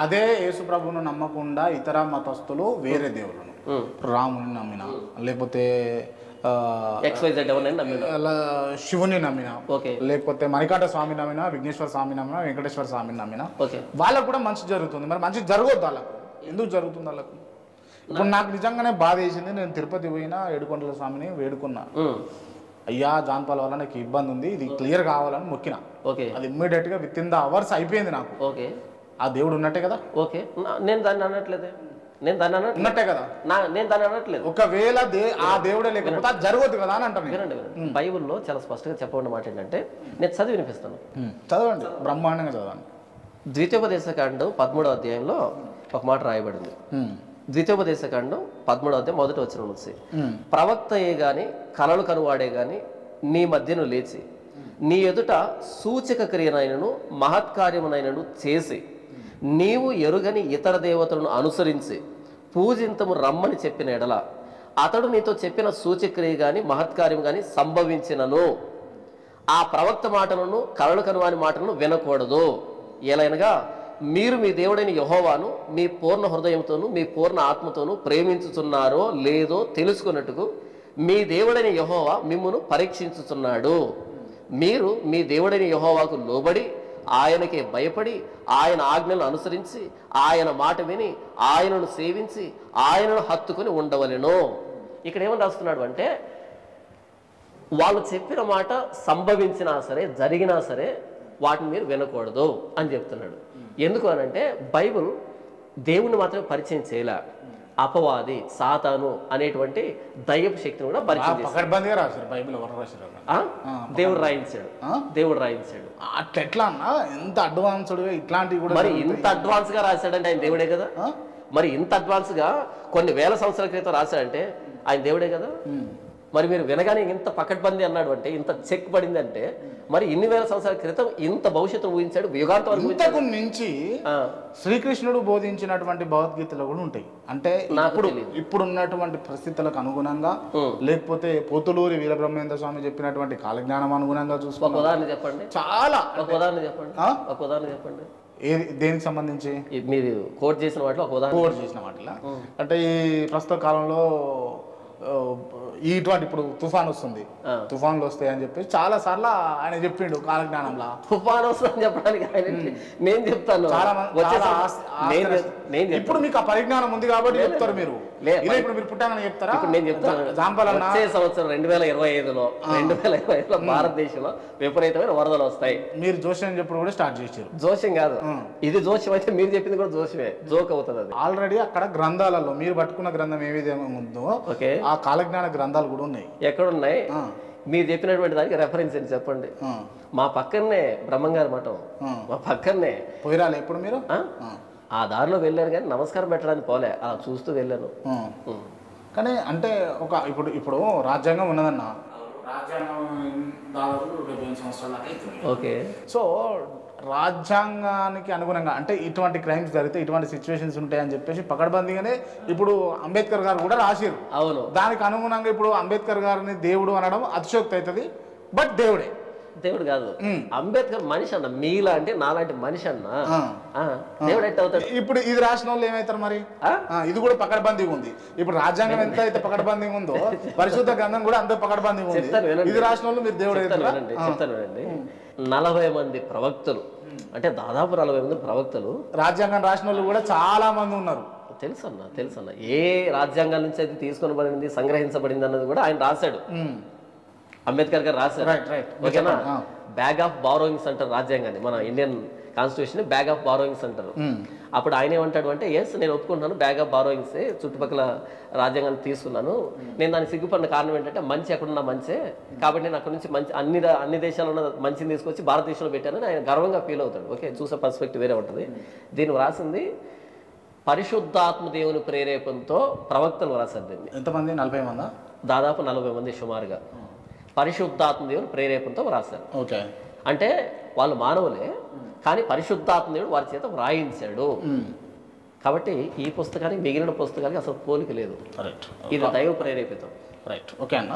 అదే యేసు ప్రభువును నమ్మకుండా ఇతర మతస్థులు వేరే దేవుళ్ళను రాముని నమ్మిన లేకపోతే శివుని నమ్మిన లేకపోతే మణికంఠ స్వామి నమ్మిన విఘ్నేశ్వర స్వామి నమ్మిన వెంకటేశ్వర స్వామిని నమ్మిన వాళ్ళకు కూడా మంచి జరుగుతుంది. మరి మంచి జరగొద్దు వాళ్ళకు, ఎందుకు జరుగుతుంది వాళ్ళకు? ఇప్పుడు నాకు నిజంగానే బాధ వేసింది. నేను తిరుపతి పోయినా ఏడుకొండల స్వామిని వేడుకున్నా, అయ్యా జాన్పాల్ వల్ల నాకు ఇబ్బంది ఉంది, ఇది క్లియర్ కావాలని మొక్కిన. అది ఇమ్మీడియట్ గా విత్ ఇన్ ద అవర్స్ అయిపోయింది. నాకు ఆ దేవుడు ఉన్నట్టే కదా. నేను దాన్ని అనట్లేదు, నేను దాన్ని ఉన్నట్టే కదా, నేను దాన్ని అనట్లేదు. ఒకవేళ ఆ దేవుడే లేకపోతే అది జరగదు కదా అని అంటాను. వినండి, బైబుల్లో చాలా స్పష్టంగా చెప్పబడిన మాట ఏంటంటే, నేను చదివి వినిపిస్తాను, చదవండి, బ్రహ్మాండంగా చదవండి. ద్వితీయోపదేశకాండం 13వ అధ్యాయంలో ఒక మాట రాయబడింది. ద్వితీయోపదేశకాండం 13వ అధ్యాయం 1వ వచనం నుంచి, ప్రవక్తయే గాని కలలు కనువాడే గాని నీ మధ్యను లేచి నీ ఎదుట సూచక క్రియనైనను మహత్కార్యమునైనను చేసి నీవు ఎరుగని ఇతర దేవతలను అనుసరించి పూజింతము రమ్మని చెప్పిన ఎడల అతడు నీతో చెప్పిన సూచక్రియ గాని మహత్కార్యం గాని సంభవించినను ఆ ప్రవక్త మాటలను కలలు కనువాని మాటలను వినకూడదు. ఎలైనగా మీరు మీ దేవుడైన యెహోవాను మీ పూర్ణ హృదయంతోనూ మీ పూర్ణ ఆత్మతోనూ ప్రేమించుచున్నారో లేదో తెలుసుకున్నట్టుకు మీ దేవుడైన యెహోవా మిమ్మును పరీక్షించుచున్నాడు. మీరు మీ దేవుడైన యెహోవాకు లోబడి ఆయనకే భయపడి ఆయన ఆజ్ఞలను అనుసరించి ఆయన మాట విని ఆయనను సేవించి ఆయనను హత్తుకొని ఉండవలెను. ఇక్కడ ఏమని రాస్తున్నాడు అంటే, వాళ్ళు చెప్పిన మాట సంభవించినా సరే జరిగినా సరే వాటిని మీరు వినకూడదు అని చెప్తున్నాడు. ఎందుకు అనంటే, బైబుల్ దేవుణ్ణి మాత్రమే పరిచయం చేయలే, అపవాది సాతాను అనేటువంటి దైవపు శక్తిని కూడా పరిచయం రాశారు. బైబిల్ ఎవరు రాశారు? దేవుడు రాయించాడు, దేవుడు రాయించాడు. అట్లా ఎట్లా అన్నా, ఎంత అడ్వాన్స్డ్ ఇట్లాంటివి కూడా. మరి ఇంత అడ్వాన్స్ గా రాశాడంటే ఆయన దేవుడే కదా. మరి ఇంత అడ్వాన్స్ గా కొన్ని వేల సంవత్సరాల క్రితం రాశాడంటే ఆయన దేవుడే కదా. మరి మీరు వినగానే ఇంత పకడ్బందీ అన్నాడు అంటే, ఇంత చెక్ పడింది అంటే, మరి ఇన్ని వేల సంవత్సరాల క్రితం ఇంత భవిష్యత్తు ఊహించాడు, యుగాంతం వరకు. ఇంతకు నుంచి శ్రీకృష్ణుడు బోధించినటువంటి భగవద్గీతలు కూడా ఉంటాయి. అంటే ఇప్పుడున్నటువంటి పరిస్థితులకు అనుగుణంగా, లేకపోతే పోతులూరి వీరబ్రహ్మేంద్ర స్వామి చెప్పినటువంటి కాలజ్ఞానం అనుగుణంగా చూసుకో. ఒక ఉదాహరణ చెప్పండి, చాలా ఒక ఉదాహరణ చెప్పండి, ఒక ఉదాహరణ చెప్పండి. దేనికి సంబంధించి మీరు కోట్ చేసిన వాటిలో ఒక ఉదాహరణ. కోట్ చేసిన వాటిలో అంటే, ఈ ప్రస్తుత కాలంలో ఇటువంటి ఇప్పుడు తుఫాన్ వస్తుంది, తుఫాన్లు వస్తాయి అని చెప్పి చాలా సార్లు ఆయన చెప్పిండు కాలజ్ఞానంలో. తుఫాన్ వస్తుంది చెప్పడానికి నేను చెప్తాను, ఇప్పుడు మీకు ఆ పరిజ్ఞానం ఉంది కాబట్టి చెప్తారు మీరు. ఇప్పుడు మీరు పుట్టానని చెప్తారా? ఇప్పుడు నేను చెప్తాను, వచ్చే సంవత్సరం 2025లో భారతదేశంలో విపరీతమైన వరదలు వస్తాయి. మీరు జోష్యం చెప్పుడు కూడా స్టార్ట్ చేశారు. జోష్యం కాదు, ఇది జోష్యం అయితే మీరు చెప్పింది కూడా జోష్యమే, జోక్ అవుతుంది అది. ఆల్రెడీ అక్కడ గ్రంథాలలో మీరు పట్టుకున్న గ్రంథం ఏ విధంగా ఉందో ఆ కాలజ్ఞాన గ్రంథాలు కూడా ఉన్నాయి. ఎక్కడున్నాయి? మీరు చెప్పినటువంటి దానికి రెఫరెన్స్ ఏంటి చెప్పండి. మా పక్కనే బ్రహ్మంగారి మఠం, మా పక్కనే. పోయిరాలి ఎప్పుడు మీరు? ఆ దారిలో వెళ్ళాను కానీ నమస్కారం పెట్టడానికి పోలే, అలా చూస్తూ వెళ్ళాను. కానీ అంటే ఇప్పుడు రాజ్యాంగం ఉన్నదన్న, ఓకే. సో రాజ్యాంగానికి అనుగుణంగా అంటే ఇటువంటి క్రైమ్స్ జరిగితే ఇటువంటి సిచ్యువేషన్స్ ఉంటాయని చెప్పేసి పకడ్బందీగానే ఇప్పుడు అంబేద్కర్ గారు కూడా రాసిరు. అవును, దానికి అనుగుణంగా ఇప్పుడు అంబేద్కర్ గారిని దేవుడు అనడం అతిశోక్తి అవుతుంది. బట్ దేవుడే, దేవుడు కాదు. అంబేద్కర్ మనిషి అన్న, మీలాంటి నాలాంటి మనిషి అన్న, దేవుడు ఎట్ అవుతాడు? ఇప్పుడు ఇది రాసిన వాళ్ళు ఏమవుతారు మరి? ఇది కూడా పకడ్బందీగా ఉంది. ఇప్పుడు రాజ్యాంగం ఎంత అయితే పకడ్బందీగా ఉందో పరిశుద్ధ గ్రంథం కూడా అంత పకడ్బందీగా ఉంది. ఇది రాసిన వాళ్ళు మీరు దేవుడు చెప్తాను. 40 మంది ప్రవక్తలు, అంటే దాదాపు 40 మంది ప్రవక్తలు రాజ్యాంగం రాసిన వాళ్ళు కూడా చాలా మంది ఉన్నారు. తెలుసన్న ఏ రాజ్యాంగాల నుంచి అయితే తీసుకొని పడింది, సంగ్రహించబడింది అన్నది కూడా ఆయన రాశాడు, అంబేద్కర్ గారు రాశారు. ఓకేనా? బ్యాగ్ ఆఫ్ బారోయింగ్స్ అంటారు రాజ్యాంగాన్ని, మన Indian constitution bag of borrowings అంటారు. అప్పుడు ఆయన ఏమంటాడు అంటే, ఎస్ నేను ఒప్పుకుంటున్నాను, బ్యాగ్ ఆఫ్ బారోయింగ్సే, చుట్టుపక్కల రాజ్యాంగాన్ని తీసుకున్నాను, నేను దానికి సిగ్గుపడిన కారణం ఏంటంటే మంచి ఎక్కడున్నా మంచే, కాబట్టి నేను అక్కడ నుంచి మంచి అన్ని దేశాల్లో ఉన్న మంచిని తీసుకొచ్చి భారతదేశంలో పెట్టానని ఆయన గర్వంగా ఫీల్ అవుతాడు. ఓకే, చూసే పర్స్పెక్టివ్ వేరే ఉంటుంది. దీన్ని రాసింది పరిశుద్ధాత్మ దేవుని ప్రేరేపణతో ప్రవక్తలు రాశారు దీన్ని. ఎంతమంది? 40 మంది, దాదాపు 40 మంది సుమారుగా పరిశుద్ధాత్మ దేవుని ప్రేరేపణతో రాశారు. ఓకే, అంటే వాళ్ళు మానవులే, కానీ పరిశుద్ధాత్మ దేవుడు వారి చేత వ్రాయించాడు. కాబట్టి ఈ పుస్తకానికి మిగిలిన పుస్తకానికి అసలు పోలిక లేదు. ఇది దైవ ప్రేరేపితం. రైట్, ఓకే అన్న.